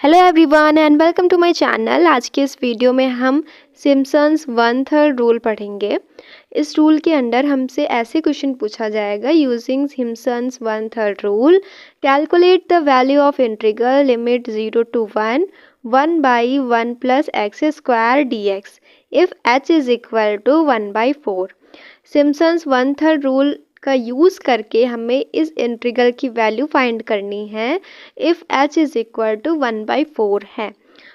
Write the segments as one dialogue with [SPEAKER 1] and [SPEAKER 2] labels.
[SPEAKER 1] Hello everyone and welcome to my channel. आज के इस वीडियो में हम सिम्पसन्स 1/3 रूल पढ़ेंगे। इस रूल के अंडर हमसे ऐसे क्वेश्चन पूछा जाएगा using Simpson's 1/3 rule. Calculate the value of integral limit 0 to 1 by 1 plus x square dx if h is equal to 1/4। Simpson's 1/3 rule का यूज़ करके हमें इस इंटीग्रल की वैल्यू फाइंड करनी है if h is equal to 1/4 है।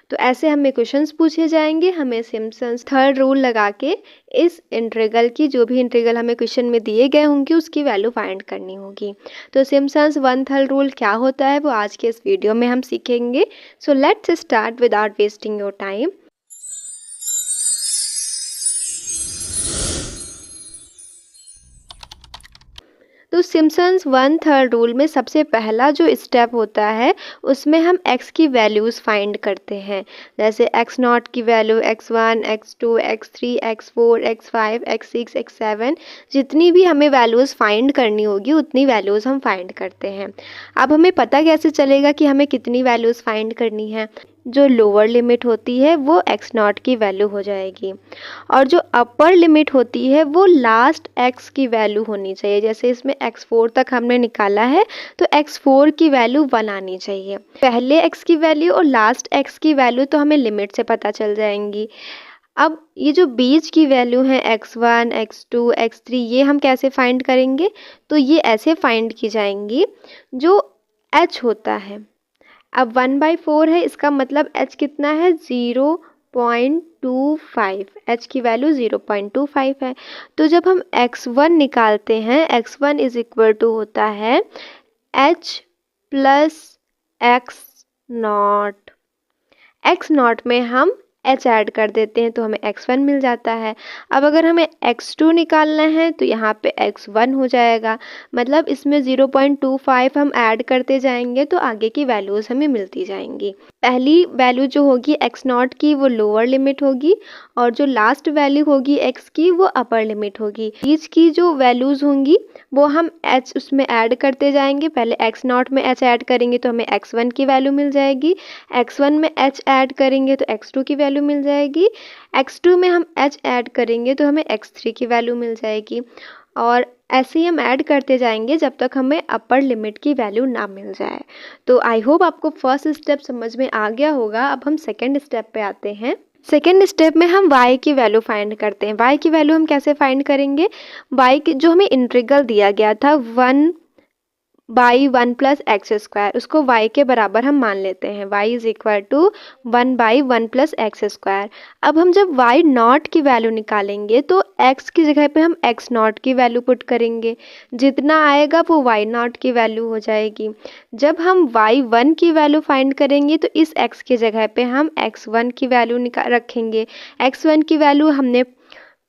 [SPEAKER 1] तो ऐसे हमें क्वेश्चंस पूछे जाएंगे, हमें सिम्पसन्स थर्ड रूल लगा के इस इंटीग्रल की जो भी इंटीग्रल हमें क्वेश्चन में दिए गए होंगे उसकी वैल्यू फाइंड करनी होगी। तो सिम्पसन्स 1/3 रूल क्या होता है वो आज के इस वीडियो में हम सीखेंगे। So let's start without wasting your time. तो सिम्पसन्स 1/3 रूल में सबसे पहला जो स्टेप होता है उसमें हम x की वैल्यूज़ फाइंड करते हैं। जैसे x0 की value x1, x2, x3, x4, x5, x6, x7 जितनी भी हमें वैल्यूज़ फाइंड करनी होगी उतनी वैल्यूज़ हम फाइंड करते हैं। अब हमें पता कैसे चलेगा कि हमें कितनी वैल्यूज़ फाइंड करनी है? जो लोअर लिमिट होती है वो x0 की वैल्यू हो जाएगी और जो अपर लिमिट होती है वो लास्ट x की वैल्यू होनी चाहिए। जैसे इसमें x4 तक हमने निकाला है तो x4 की वैल्यू 1 आनी चाहिए। पहले x की वैल्यू और लास्ट x की वैल्यू तो हमें लिमिट से पता चल जाएंगी। अब ये जो बीच की वैल्यू है x1, x2, x3 ये हम कैसे फाइंड करेंगे? तो ये ऐसे फाइंड की जाएंगी जो h होता है। अब 1/4 है, इसका मतलब h कितना है? 0.25। h की वैल्यू 0.25 है। तो जब हम x1 निकालते हैं, x1 इज इक्वल टू होता है h प्लस x0। x0 में हम h ऐड कर देते हैं तो हमें x1 मिल जाता है। अब अगर हमें x2 निकालना है तो यहाँ पे x1 हो जाएगा। मतलब इसमें 0.25 हम ऐड करते जाएंगे तो आगे की वैल्यूज़ हमें मिलती जाएंगी। पहली वैल्यू जो होगी x0 की वो लोअर लिमिट होगी और जो लास्ट वैल्यू होगी x की वो अपर लिमिट होगी। बीच की जो वैल्यूज़ होंगी वो हम h उसमें ऐड करते जाएंगे। पहले x0 में h ऐड करेंगे तो हमें x1 की वैल्यू मिल जाएगी। x1 में h ऐड करेंगे तो x2 की वैल्यू मिल जाएगी। x2 में हम h ऐड करेंगे तो हमें x3 की वैल्यू मिल जाएगी और ऐसे ही हम ऐड करते जाएंगे जब तक हमें अपर लिमिट की वैल्यू ना मिल जाए। तो आई होप आपको फर्स्ट स्टेप समझ में आ गया होगा। अब हम सेकेंड स्टेप पे आते हैं। सेकेंड स्टेप में हम y की वैल्यू फाइंड करते हैं। y की वैल्यू हम कैसे फाइंड करेंगे? y की जो हमें इंटीग्रल दिया गया था 1/1 प्लस एक्स स्क्वायर, उसको y के बराबर हम मान लेते हैं। y is equal to 1/1 plus x square. अब हम जब y0 की वैल्यू निकालेंगे तो x की जगह पे हम x0 की वैल्यू पुट करेंगे। जितना आएगा वो y0 की वैल्यू हो जाएगी। जब हम y1 की वैल्यू फाइंड करेंगे तो इस x की जगह पे हम x1 की वैल्यू रखेंगे। x1 की वैल्यू हमने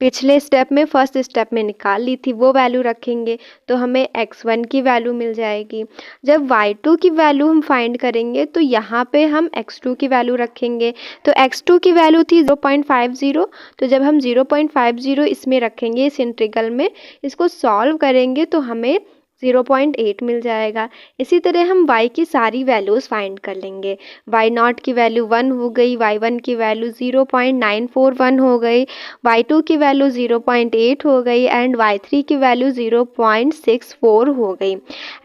[SPEAKER 1] पिछले स्टेप में फर्स्ट स्टेप में निकाल ली थी, वो वैल्यू रखेंगे तो हमें x1 की वैल्यू मिल जाएगी। जब y2 की वैल्यू हम फाइंड करेंगे तो यहाँ पे हम x2 की वैल्यू रखेंगे। तो x2 की वैल्यू थी 0.50। तो जब हम 0.50 इसमें रखेंगे इस इंटीग्रल में, इसको सॉल्व करेंगे तो हमें 0.8 मिल जाएगा। इसी तरह हम y की सारी वैल्यूज़ फाइंड कर लेंगे। y0 की वैल्यू 1 हो गई, y1 की वैल्यू 0.941 हो गई, y2 की वैल्यू 0.8 हो गई एंड y3 की वैल्यू 0.64 हो गई।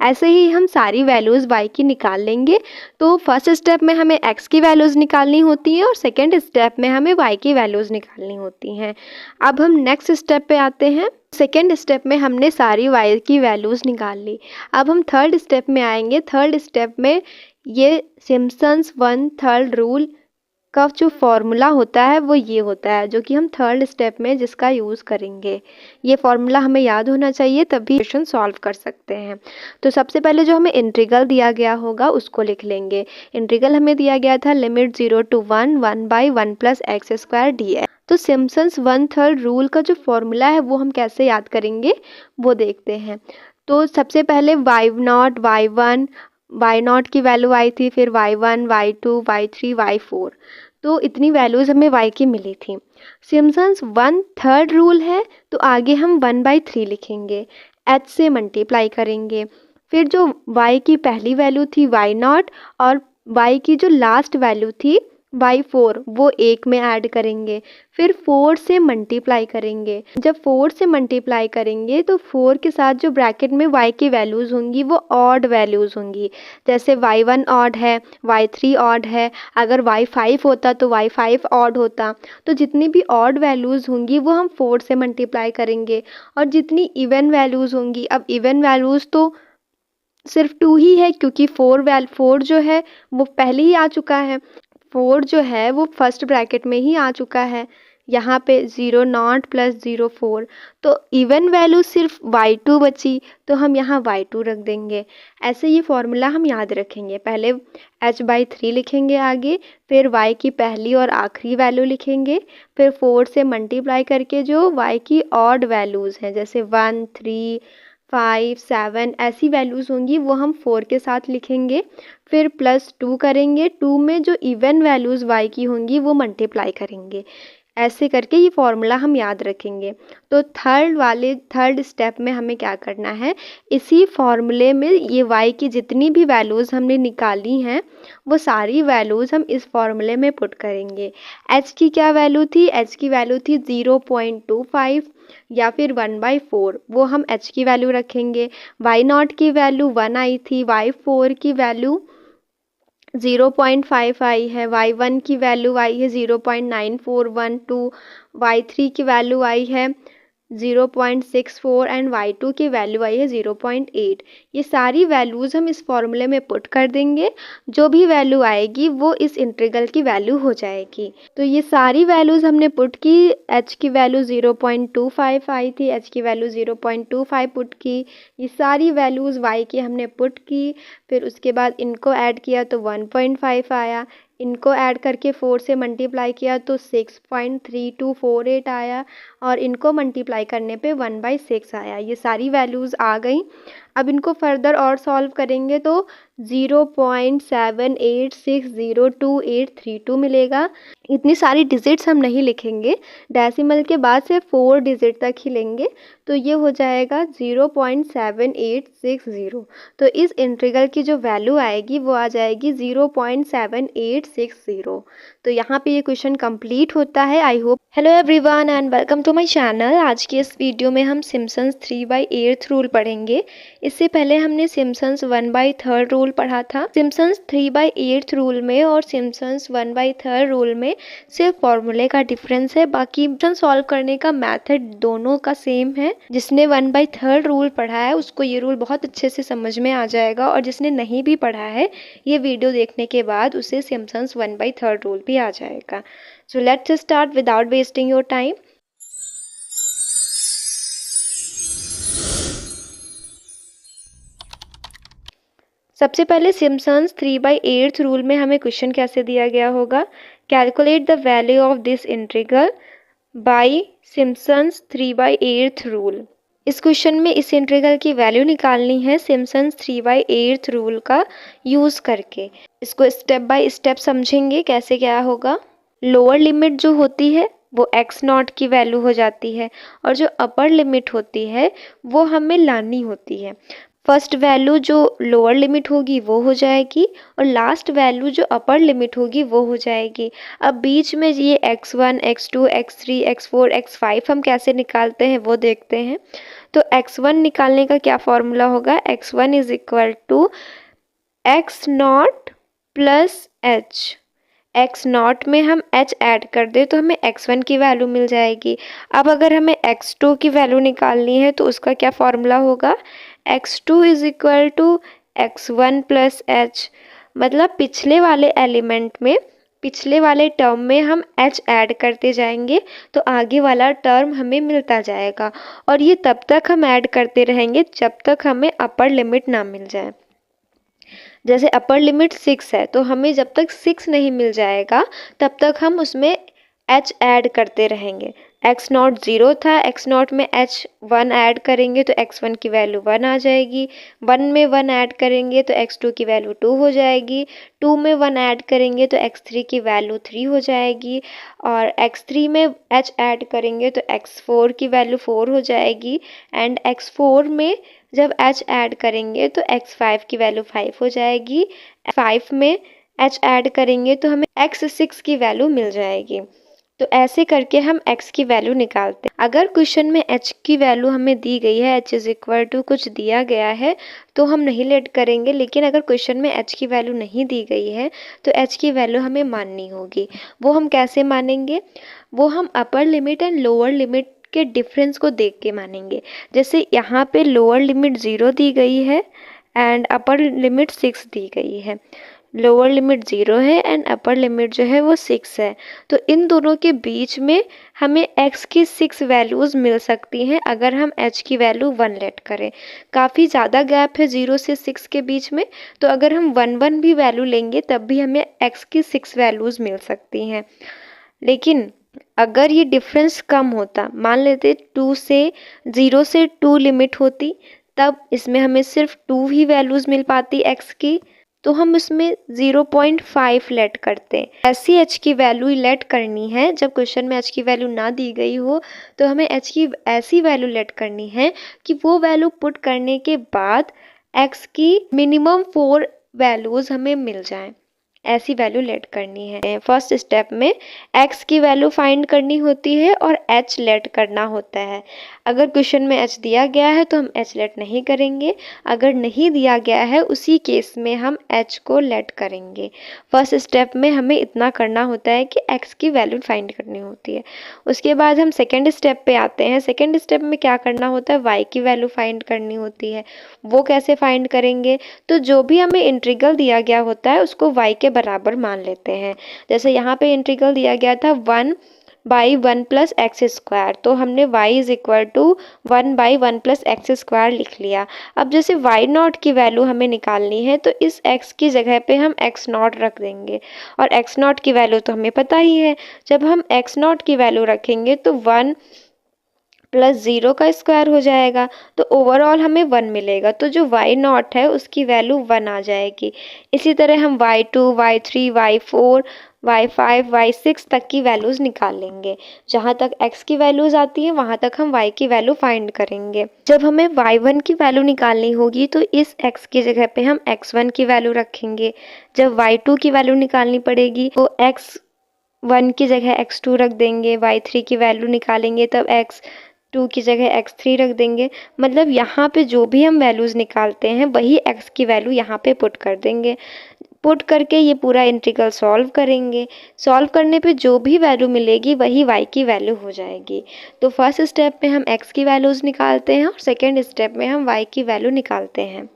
[SPEAKER 1] ऐसे ही हम सारी वैल्यूज़ y की निकाल लेंगे। तो फर्स्ट स्टेप में हमें x की वैल्यूज़ निकालनी होती हैं और सेकेंड स्टेप में हमें y की वैल्यूज़ निकालनी होती हैं। अब हम नेक्स्ट स्टेप पे आते हैं। सेकेंड स्टेप में हमने सारी y की वैल्यूज़ निकाल ली। अब हम थर्ड स्टेप में आएंगे। थर्ड स्टेप में ये सिम्पसन्स 1/3 रूल का जो फॉर्मूला होता है वो ये होता है, जो कि हम थर्ड स्टेप में जिसका यूज़ करेंगे। ये फॉर्मूला हमें याद होना चाहिए तभी क्वेश्चन सॉल्व कर सकते हैं। तो सबसे पहले जो हमें इंटीग्रल दिया गया होगा उसको लिख लेंगे। इंटीग्रल हमें दिया गया था limit 0 to 1/1 plus x square dx। तो सिम्पसन्स 1/3 रूल का जो फॉर्मूला है वो हम कैसे याद करेंगे वो देखते हैं। तो सबसे पहले y0, y1 की वैल्यू आई थी, फिर y1, y2, y3, y4। तो इतनी वैल्यूज़ हमें y की मिली थी। सिम्पसन्स 1/3 रूल है तो आगे हम 1/3 लिखेंगे, h से मल्टीप्लाई करेंगे। फिर जो y की पहली वैल्यू थी y0 और y की जो लास्ट वैल्यू थी y4 वो 1 में ऐड करेंगे, फिर 4 से मल्टीप्लाई करेंगे। जब 4 से मल्टीप्लाई करेंगे तो 4 के साथ जो ब्रैकेट में y की वैल्यूज़ होंगी वो ऑड वैल्यूज़ होंगी। जैसे y1 ऑड है, y3 ऑड है, अगर y5 होता तो y5 ऑड होता। तो जितनी भी ऑड वैल्यूज़ होंगी वो हम 4 से मल्टीप्लाई करेंगे, और जितनी इवन वैल्यूज़ होंगी, अब इवन वैल्यूज़ तो सिर्फ 2 ही है, क्योंकि 4 जो है वो पहले ही आ चुका है। 4 जो है वो फर्स्ट ब्रैकेट में ही आ चुका है। यहाँ पे 0 नॉट प्लस 0 4, तो इवन वैल्यू सिर्फ y2 बची, तो हम यहाँ y2 रख देंगे। ऐसे ये फॉर्मूला हम याद रखेंगे। पहले h/3 लिखेंगे आगे, फिर y की पहली और आखिरी वैल्यू लिखेंगे, फिर 4 से मल्टीप्लाई करके जो y की ऑड वैल्यूज़ हैं जैसे 1 3 5 7 ऐसी वैल्यूज़ होंगी वो हम 4 के साथ लिखेंगे, फिर +2 करेंगे, 2 में जो इवन वैल्यूज़ y की होंगी वो मल्टीप्लाई करेंगे। ऐसे करके ये फॉर्मूला हम याद रखेंगे। तो थर्ड स्टेप में हमें क्या करना है, इसी फॉर्मूले में ये y की जितनी भी वैल्यूज़ हमने निकाली हैं वो सारी वैल्यूज़ हम इस फॉर्मूले में पुट करेंगे। h की क्या वैल्यू थी, h की वैल्यू थी 0.25 या फिर 1/4, वो हम h की वैल्यू रखेंगे। y0 की वैल्यू 1 आई थी, y4 की वैल्यू 0.5 आई है, y1 की वैल्यू आई है 0.9412, y3 की वैल्यू आई है 0.64 एंड y2 की वैल्यू आई है 0.8। ये सारी वैल्यूज़ हम इस फॉर्मूले में पुट कर देंगे। जो भी वैल्यू आएगी वो इस इंटीग्रल की वैल्यू हो जाएगी। तो ये सारी वैल्यूज़ हमने पुट की। h की वैल्यू 0.25 आई थी, h की वैल्यू 0.25 पुट की। ये सारी वैल्यूज़ y की हमने पुट की, फिर उसके बाद इनको ऐड किया तो 1.5 आया, इनको ऐड करके 4 से मल्टीप्लाई किया तो 6.3248 आया, और इनको मल्टीप्लाई करने पे 1/6 आया। ये सारी वैल्यूज़ आ गई। अब इनको फर्दर और सॉल्व करेंगे तो 0.78602832 मिलेगा। इतनी सारी डिजिट्स हम नहीं लिखेंगे, डेसिमल के बाद से 4 डिजिट तक ही लेंगे, तो ये हो जाएगा 0.7860। तो इस इंटीग्रल की जो वैल्यू आएगी वो आ जाएगी 0.7860। तो यहाँ पे ये क्वेश्चन कंप्लीट होता है। I hope. Hello everyone and welcome to my channel. आज की इस वीडियो में हम सिम्पसन्स 3/8 रूल पढ़ेंगे। इससे पहले हमने सिम्पसन्स 1/3 रूल पढ़ा था। सिम्पसन्स 3/8 रूल में और सिम्पसन्स 1/3 रूल में सिर्फ फॉर्मूले का डिफरेंस है, बाकी क्वेश्चन सॉल्व करने का मेथड दोनों का सेम है। जिसने 1/3 रूल पढ़ा है उसको ये रूल बहुत अच्छे से समझ में आ जाएगा, और जिसने नहीं भी पढ़ा है ये वीडियो देखने के बाद उसे सिम्पसन्स 1/3 रूल भी आ जाएगा। So let's start without wasting your time. सबसे पहले सिम्पसन्स 3/8 रूल में हमें क्वेश्चन कैसे दिया गया होगा, calculate the value of this integral by Simpson's 3/8 rule. इस क्वेश्चन में इस इंटीग्रल की वैल्यू निकालनी है सिम्पसन्स 3/8 रूल का यूज़ करके। इसको स्टेप बाय स्टेप समझेंगे कैसे क्या होगा। लोअर लिमिट जो होती है वो x0 की वैल्यू हो जाती है, और जो अपर लिमिट होती है वो हमें लानी होती है। फर्स्ट वैल्यू जो लोअर लिमिट होगी वो हो जाएगी, और लास्ट वैल्यू जो अपर लिमिट होगी वो हो जाएगी। अब बीच में ये x1 x2 x3 x4 x5 हम कैसे निकालते हैं वो देखते हैं। तो x1 निकालने का क्या फॉर्मूला होगा, x1 is equal to x0 plus h। x0 में हम h ऐड कर दे तो हमें x1 की वैल्यू मिल जाएगी। अब अगर हमें x2 की वैल्यू निकालनी है तो उसका क्या फॉर्मूला होगा, x2 is equal to x1 plus h। मतलब पिछले वाले एलिमेंट में, पिछले वाले टर्म में हम h ऐड करते जाएंगे तो आगे वाला टर्म हमें मिलता जाएगा, और ये तब तक हम ऐड करते रहेंगे जब तक हमें अपर लिमिट ना मिल जाए। जैसे अपर लिमिट 6 है तो हमें जब तक 6 नहीं मिल जाएगा तब तक हम उसमें h ऐड करते रहेंगे। x0 0 था, x0 में h1 ऐड करेंगे तो x1 की वैल्यू 1 आ जाएगी, 1 में 1 ऐड करेंगे तो x2 की वैल्यू 2 हो जाएगी, 2 में 1 ऐड करेंगे तो x3 की वैल्यू 3 हो जाएगी, और x3 में h ऐड करेंगे तो x4 की वैल्यू 4 हो जाएगी, एंड x4 में जब h ऐड करेंगे तो x5 की वैल्यू 5 हो जाएगी, 5 में h ऐड करेंगे तो हमें x6 की वैल्यू मिल जाएगी। तो ऐसे करके हम x की वैल्यू निकालते हैं। अगर क्वेश्चन में h की वैल्यू हमें दी गई है, h इज इक्वल टू कुछ दिया गया है, तो हम नहीं लेट करेंगे। लेकिन अगर क्वेश्चन में h की वैल्यू नहीं दी गई है तो h की वैल्यू हमें माननी होगी। वो हम कैसे मानेंगे? वो हम upper limit and lower limit के डिफरेंस को देख के मानेंगे। जैसे यहाँ पे लोअर लिमिट 0 दी गई है एंड अपर लिमिट 6 दी गई है। लोअर लिमिट 0 है एंड अपर लिमिट जो है वो 6 है। तो इन दोनों के बीच में हमें x की 6 वैल्यूज़ मिल सकती हैं अगर हम h की वैल्यू 1 लेट करें। काफ़ी ज़्यादा गैप है 0 से 6 के बीच में, तो अगर हम 1 भी वैल्यू लेंगे तब भी हमें x की 6 वैल्यूज़ मिल सकती हैं। लेकिन अगर ये डिफरेंस कम होता, मान लेते 2 से 0 से 2 लिमिट होती, तब इसमें हमें सिर्फ 2 ही वैल्यूज़ मिल पाती x की, तो हम इसमें 0.5 लेट करते हैं। ऐसी h की वैल्यू लेट करनी है जब क्वेश्चन में h की वैल्यू ना दी गई हो, तो हमें h की ऐसी वैल्यू लेट करनी है कि वो वैल्यू पुट करने के बाद x की मिनिमम 4 वैल्यूज़ हमें मिल जाएं। ऐसी वैल्यू लेट करनी है। फर्स्ट स्टेप में x की वैल्यू फाइंड करनी होती है और h लेट करना होता है। अगर क्वेश्चन में h दिया गया है तो हम h लेट नहीं करेंगे, अगर नहीं दिया गया है उसी केस में हम h को लेट करेंगे। फर्स्ट स्टेप में हमें इतना करना होता है कि x की वैल्यू फाइंड करनी होती है। उसके बाद हम सेकेंड स्टेप पे आते हैं। सेकेंड स्टेप में क्या करना होता है? y की वैल्यू फाइंड करनी होती है। वो कैसे फाइंड करेंगे? तो जो भी हमें इंटीग्रल दिया गया होता है उसको y के बराबर मान लेते हैं। जैसे यहाँ पे इंटीग्रल दिया गया था 1/1 प्लस एक्स स्क्वायर, तो हमने y is equal to 1/1 plus x square लिख लिया। अब जैसे y नॉट की वैल्यू हमें निकालनी है तो इस x की जगह पे हम x नॉट रख देंगे, और x नॉट की वैल्यू तो हमें पता ही है। जब हम x नॉट की वैल्यू रखेंगे तो 1 प्लस 0 का स्क्वायर हो जाएगा, तो ओवरऑल हमें 1 मिलेगा। तो जो y नॉट है उसकी वैल्यू 1 आ जाएगी। इसी तरह हम y2, y3, y4, y5, y6 तक की वैल्यूज़ निकाल लेंगे। जहाँ तक x की वैल्यूज़ आती हैं वहाँ तक हम y की वैल्यू फाइंड करेंगे। जब हमें y1 की वैल्यू निकालनी होगी तो इस x की जगह पे हम x1 की वैल्यू रखेंगे। जब y2 की वैल्यू निकालनी पड़ेगी तो x1 की जगह x2 रख देंगे। y3 की वैल्यू निकालेंगे तब x2 की जगह x3 रख देंगे। मतलब यहाँ पे जो भी हम वैल्यूज़ निकालते हैं वही x की वैल्यू यहाँ पे पुट कर देंगे। पुट करके ये पूरा इंटीग्रल सॉल्व करेंगे। सॉल्व करने पे जो भी वैल्यू मिलेगी वही y की वैल्यू हो जाएगी। तो फर्स्ट स्टेप में हम x की वैल्यूज़ निकालते हैं और सेकेंड स्टेप में हम y की वैल्यू निकालते हैं।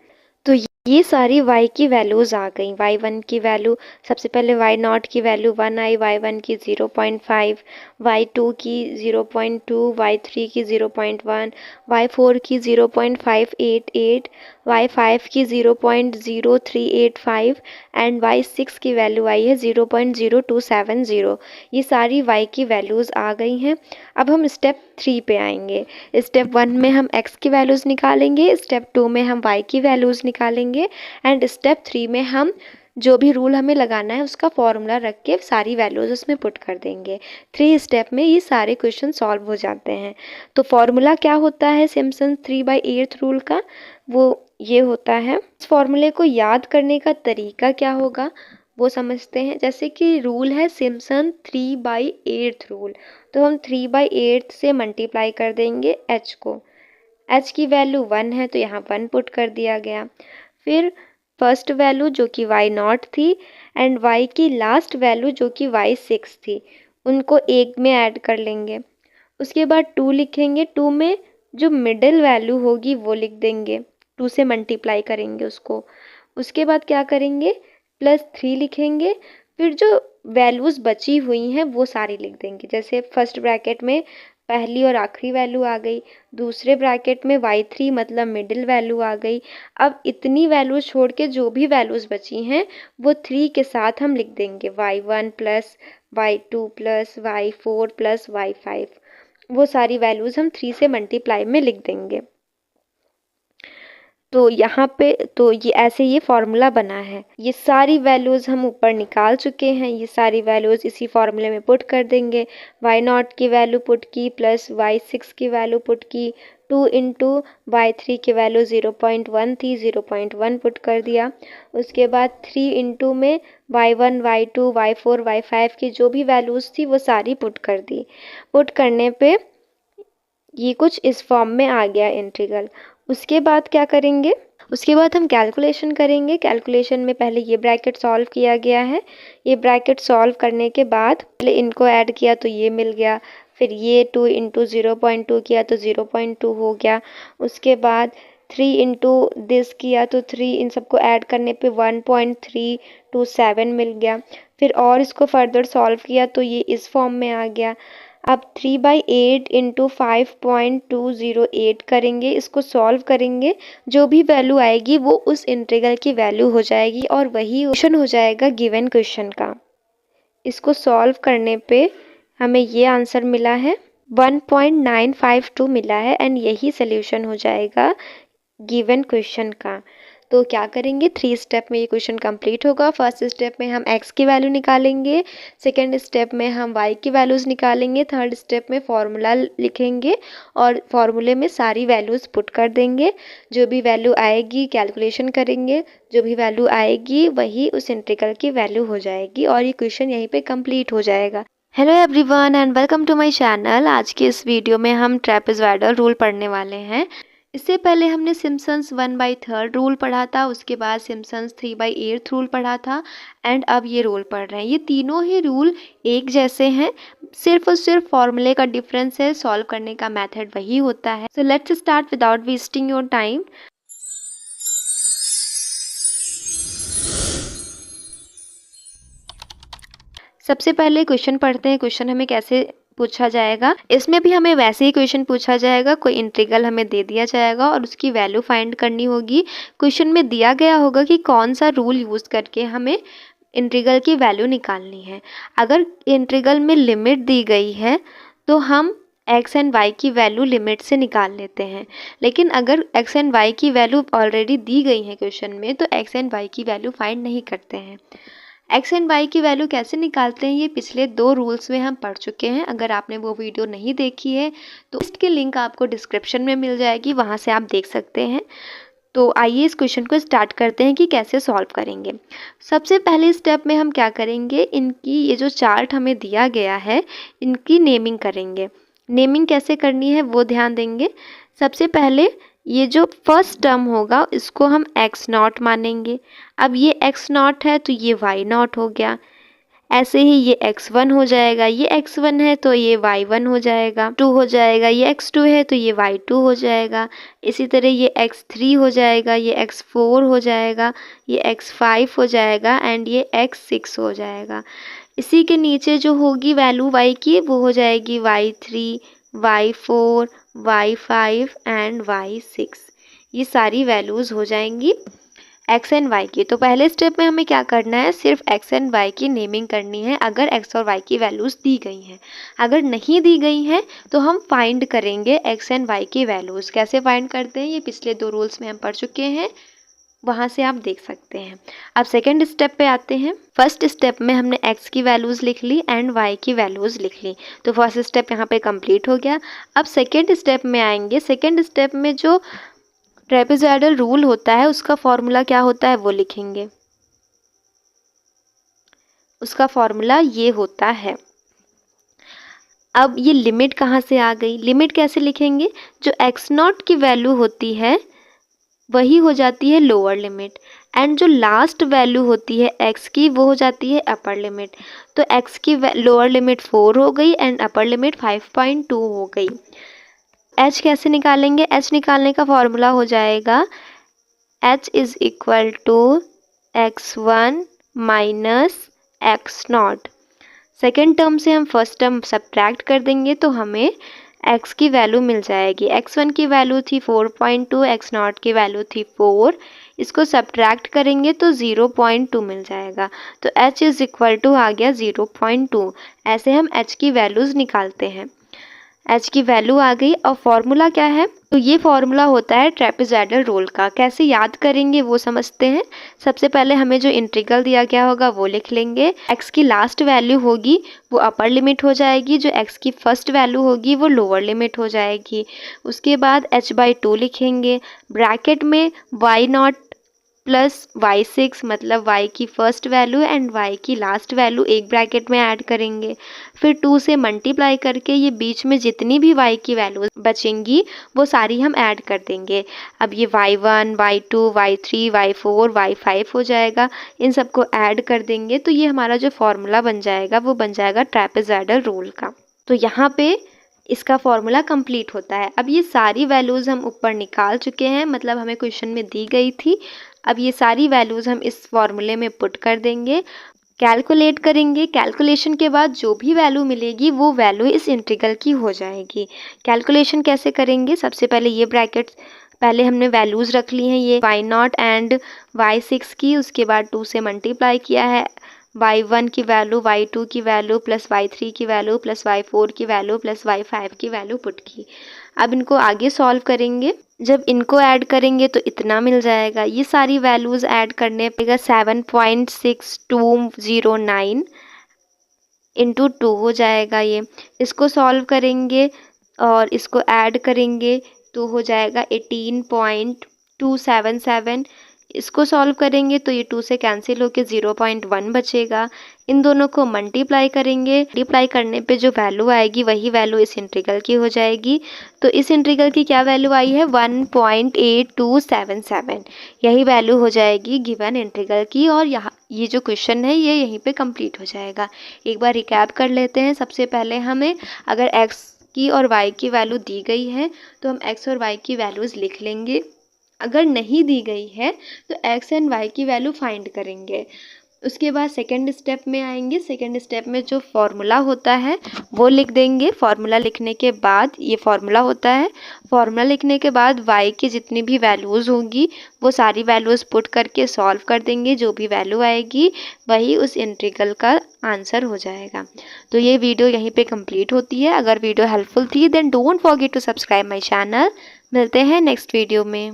[SPEAKER 1] तो ये सारी y की वैल्यूज़ आ गई। y1 की वैल्यू, सबसे पहले y नॉट की वैल्यू 1 आई, y1 की 0.5, y2 की 0.2, y3 की 0.1, y4 की 0.588, y5 की 0.0385 एंड y6 की वैल्यू आई है 0.0270। ये सारी y की वैल्यूज़ आ गई हैं। अब हम स्टेप 3 पे आएंगे। स्टेप 1 में हम x की वैल्यूज़ निकालेंगे, स्टेप 2 में हम y की वैल्यूज़ निकालेंगे एंड स्टेप 3 में हम जो भी रूल हमें लगाना है उसका फॉर्मूला रख के सारी वैल्यूज़ उसमें पुट कर देंगे। 3 स्टेप में ये सारे क्वेश्चन सॉल्व हो जाते हैं। तो फॉर्मूला क्या होता है सिम्पसन 3/8 रूल का? वो ये होता है। इस फॉर्मूले को याद करने का तरीका क्या होगा वो समझते हैं। जैसे कि रूल है सिम्पसन 3/8 रूल, तो हम 3/8 से मल्टीप्लाई कर देंगे h को। h की वैल्यू 1 है तो यहाँ 1 पुट कर दिया गया। फिर फर्स्ट वैल्यू जो कि y नॉट थी एंड y की लास्ट वैल्यू जो कि y6 थी, उनको एक में ऐड कर लेंगे। उसके बाद 2 लिखेंगे, 2 में जो मिडिल वैल्यू होगी वो लिख देंगे, 2 से मल्टीप्लाई करेंगे उसको। उसके बाद क्या करेंगे? +3 लिखेंगे। फिर जो वैल्यूज़ बची हुई हैं वो सारी लिख देंगे। जैसे फर्स्ट ब्रैकेट में पहली और आखिरी वैल्यू आ गई, दूसरे ब्रैकेट में y3 मतलब मिडिल वैल्यू आ गई। अब इतनी वैल्यूज़ छोड़ के जो भी वैल्यूज़ बची हैं वो 3 के साथ हम लिख देंगे, y1 plus y2 plus y4 plus y5। वो सारी वैल्यूज़ हम 3 से मल्टीप्लाई में लिख देंगे। तो यहाँ पे तो ये ऐसे ये फॉर्मूला बना है। ये सारी वैल्यूज़ हम ऊपर निकाल चुके हैं। ये सारी वैल्यूज़ इसी फॉर्मूले में पुट कर देंगे। y नॉट की वैल्यू पुट की, प्लस y6 की वैल्यू पुट की, 2 इंटू y3 की वैल्यू 0.1 थी, 0.1 पुट कर दिया। उसके बाद 3 इंटू में y1, y2, y4, y5 की जो भी वैल्यूज़ थी वो सारी पुट कर दी। पुट करने पे ये कुछ इस फॉर्म में आ गया इंटीग्रल। उसके बाद क्या करेंगे, उसके बाद हम कैलकुलेशन करेंगे। कैलकुलेशन में पहले ये ब्रैकेट सॉल्व किया गया है। ये ब्रैकेट सॉल्व करने के बाद पहले इनको ऐड किया तो ये मिल गया, फिर ये 2 इंटू 0.2 किया तो 0.2 हो गया। उसके बाद 3 इंटू दिस किया तो 3, इन सबको ऐड करने पे 1.327 मिल गया। फिर और इसको फर्दर सॉल्व किया तो ये इस फॉर्म में आ गया। अब 3/8 इंटू 5.208 करेंगे, इसको सॉल्व करेंगे। जो भी वैल्यू आएगी वो उस इंटीग्रल की वैल्यू हो जाएगी और वही क्वेश्चन हो जाएगा गिवन क्वेश्चन का। इसको सॉल्व करने पे हमें ये आंसर मिला है, 1.952 मिला है एंड यही सोल्यूशन हो जाएगा गिवन क्वेश्चन का। तो क्या करेंगे, 3 स्टेप में ये क्वेश्चन कंप्लीट होगा। फर्स्ट स्टेप में हम x की वैल्यू निकालेंगे, सेकंड स्टेप में हम y की वैल्यूज़ निकालेंगे, थर्ड स्टेप में फॉर्मूला लिखेंगे और फॉर्मूले में सारी वैल्यूज़ पुट कर देंगे। जो भी वैल्यू आएगी कैलकुलेशन करेंगे, जो भी वैल्यू आएगी वही उस इंटीग्रल की वैल्यू हो जाएगी और ये क्वेश्चन यहीं पे कंप्लीट हो जाएगा। Hello everyone and welcome to my channel. आज के इस वीडियो में हम ट्रेपेजॉइडल रूल पढ़ने वाले हैं। इससे पहले हमने सिम्पसन्स 1/3 रूल पढ़ा था, उसके बाद सिम्पसन्स 3/8 रूल पढ़ा था एंड अब ये रूल पढ़ रहे हैं। ये तीनों ही रूल एक जैसे हैं, सिर्फ और सिर्फ फॉर्मूले का डिफरेंस है, सॉल्व करने का मेथड वही होता है। So let's start without wasting your time. सबसे पहले क्वेश्चन पढ़ते हैं। क्वेश्चन हमें कैसे पूछा जाएगा, इसमें भी हमें वैसे ही क्वेश्चन पूछा जाएगा। कोई इंटीग्रल हमें दे दिया जाएगा और उसकी वैल्यू फाइंड करनी होगी। क्वेश्चन में दिया गया होगा कि कौन सा रूल यूज़ करके हमें इंटीग्रल की वैल्यू निकालनी है। अगर इंटीग्रल में लिमिट दी गई है तो हम x एंड y की वैल्यू लिमिट से निकाल लेते हैं, लेकिन अगर x एंड y की वैल्यू ऑलरेडी दी गई है क्वेश्चन में तो x एंड y की वैल्यू फाइंड नहीं करते हैं। x एंड y की वैल्यू कैसे निकालते हैं ये पिछले 2 रूल्स में हम पढ़ चुके हैं। अगर आपने वो वीडियो नहीं देखी है तो इसकी लिंक आपको डिस्क्रिप्शन में मिल जाएगी, वहाँ से आप देख सकते हैं। तो आइए इस क्वेश्चन को स्टार्ट करते हैं कि कैसे सॉल्व करेंगे। सबसे पहले स्टेप में हम क्या करेंगे, इनकी ये जो चार्ट हमें दिया गया है इनकी नेमिंग करेंगे। नेमिंग कैसे करनी है वो ध्यान देंगे। सबसे पहले ये जो फर्स्ट टर्म होगा इसको हम x0 मानेंगे। अब ये x0 है तो ये y0 हो गया। ऐसे ही ये x1 हो जाएगा, ये x1 है तो ये y1 हो जाएगा, 2 हो जाएगा, ये x2 है तो ये y2 हो जाएगा। इसी तरह ये x3 हो जाएगा, ये x4 हो जाएगा, ये x5 हो जाएगा एंड ये x6 हो जाएगा। इसी के नीचे जो होगी वैल्यू y की वो हो जाएगी y3, y4, y5 and y6। ये सारी वैल्यूज़ हो जाएंगी x एंड y की। तो पहले स्टेप में हमें क्या करना है, सिर्फ x एंड y की नेमिंग करनी है अगर x और y की वैल्यूज़ दी गई हैं। अगर नहीं दी गई हैं तो हम फाइंड करेंगे x एंड y की वैल्यूज़। कैसे फाइंड करते हैं ये पिछले 2 रूल्स में हम पढ़ चुके हैं, वहाँ से आप देख सकते हैं। अब सेकेंड स्टेप पे आते हैं। फर्स्ट स्टेप में हमने x की वैल्यूज़ लिख ली एंड y की वैल्यूज़ लिख ली, तो फर्स्ट स्टेप यहाँ पे कंप्लीट हो गया। अब सेकेंड स्टेप में आएंगे। सेकेंड स्टेप में जो ट्रेपेजॉइडल रूल होता है उसका फॉर्मूला क्या होता है वो लिखेंगे। उसका फॉर्मूला ये होता है। अब ये लिमिट कहाँ से आ गई, लिमिट कैसे लिखेंगे, जो x0 की वैल्यू होती है वही हो जाती है लोअर लिमिट एंड जो लास्ट वैल्यू होती है x की वो हो जाती है अपर लिमिट। तो x की लोअर लिमिट 4 हो गई एंड अपर लिमिट 5.2 हो गई। h कैसे निकालेंगे, h निकालने का फॉर्मूला हो जाएगा h is equal to x1 minus x0। Second term से हम फर्स्ट टर्म सब्ट्रैक्ट कर देंगे तो हमें x की वैल्यू मिल जाएगी। x1 की वैल्यू थी 4.2, x0 की वैल्यू थी 4। इसको सब्ट्रैक्ट करेंगे तो 0.2 मिल जाएगा। तो h इज़ इक्वल टू आ गया 0.2। ऐसे हम h की वैल्यूज़ निकालते हैं। h की वैल्यू आ गई। और फॉर्मूला क्या है? तो ये फॉर्मूला होता है ट्रेपेजॉइडल रोल का। कैसे याद करेंगे वो समझते हैं। सबसे पहले हमें जो इंटीग्रल दिया गया होगा वो लिख लेंगे। x की लास्ट वैल्यू होगी वो अपर लिमिट हो जाएगी, जो x की फर्स्ट वैल्यू होगी वो लोअर लिमिट हो जाएगी। उसके बाद h/2 लिखेंगे, ब्रैकेट में y0 प्लस y6 मतलब y की फर्स्ट वैल्यू एंड y की लास्ट वैल्यू एक ब्रैकेट में ऐड करेंगे। फिर 2 से मल्टीप्लाई करके ये बीच में जितनी भी y की वैल्यू बचेंगी वो सारी हम ऐड कर देंगे। अब ये y1, y2, y3, y4, y5 हो जाएगा। इन सबको ऐड कर देंगे तो ये हमारा जो फॉर्मूला बन जाएगा वो बन जाएगा ट्रेपेजॉइडल रोल का। तो यहाँ पे इसका फॉर्मूला कंप्लीट होता है। अब ये सारी वैल्यूज़ हम ऊपर निकाल चुके हैं, मतलब हमें क्वेश्चन में दी गई थी। अब ये सारी वैल्यूज़ हम इस फॉर्मूले में पुट कर देंगे, कैलकुलेट करेंगे। कैलकुलेशन के बाद जो भी वैल्यू मिलेगी वो वैल्यू इस इंटीग्रल की हो जाएगी। कैलकुलेशन कैसे करेंगे? सबसे पहले ये ब्रैकेट्स पहले हमने वैल्यूज़ रख ली हैं, ये y0 एंड y6 की। उसके बाद 2 से मल्टीप्लाई किया है, y1 की वैल्यू, y2 की वैल्यू प्लस y3 की वैल्यू प्लस y4 की वैल्यू प्लस y5 की वैल्यू पुट की। अब इनको आगे सॉल्व करेंगे। जब इनको ऐड करेंगे तो इतना मिल जाएगा। ये सारी वैल्यूज़ ऐड करने पे 7.6209 इंटू 2 हो जाएगा। ये इसको सॉल्व करेंगे और इसको ऐड करेंगे तो हो जाएगा 18.277। इसको सॉल्व करेंगे तो ये 2 से कैंसिल होकर 0.1 बचेगा। इन दोनों को मल्टीप्लाई करेंगे, मल्टीप्लाई करने पे जो वैल्यू आएगी वही वैल्यू इस इंटीग्रल की हो जाएगी। तो इस इंटीग्रल की क्या वैल्यू आई है? 1.8277। यही वैल्यू हो जाएगी गिवन इंटीग्रल की। और यहाँ ये जो क्वेश्चन है ये यहीं पे कंप्लीट हो जाएगा। एक बार रिकैप कर लेते हैं। सबसे पहले हमें अगर x की और y की वैल्यू दी गई है तो हम x और y की वैल्यूज़ लिख लेंगे। अगर नहीं दी गई है तो x एंड y की वैल्यू फाइंड करेंगे। उसके बाद सेकंड स्टेप में आएंगे। सेकंड स्टेप में जो फॉर्मूला होता है वो लिख देंगे। फॉर्मूला लिखने के बाद ये फॉर्मूला होता है। फॉर्मूला लिखने के बाद y की जितनी भी वैल्यूज़ होंगी वो सारी वैल्यूज़ पुट करके सॉल्व कर देंगे। जो भी वैल्यू आएगी वही उस इंटीग्रल का आंसर हो जाएगा। तो ये वीडियो यहीं पे कंप्लीट होती है। अगर वीडियो हेल्पफुल थी then don't forget to subscribe my channel. मिलते हैं नेक्स्ट वीडियो में।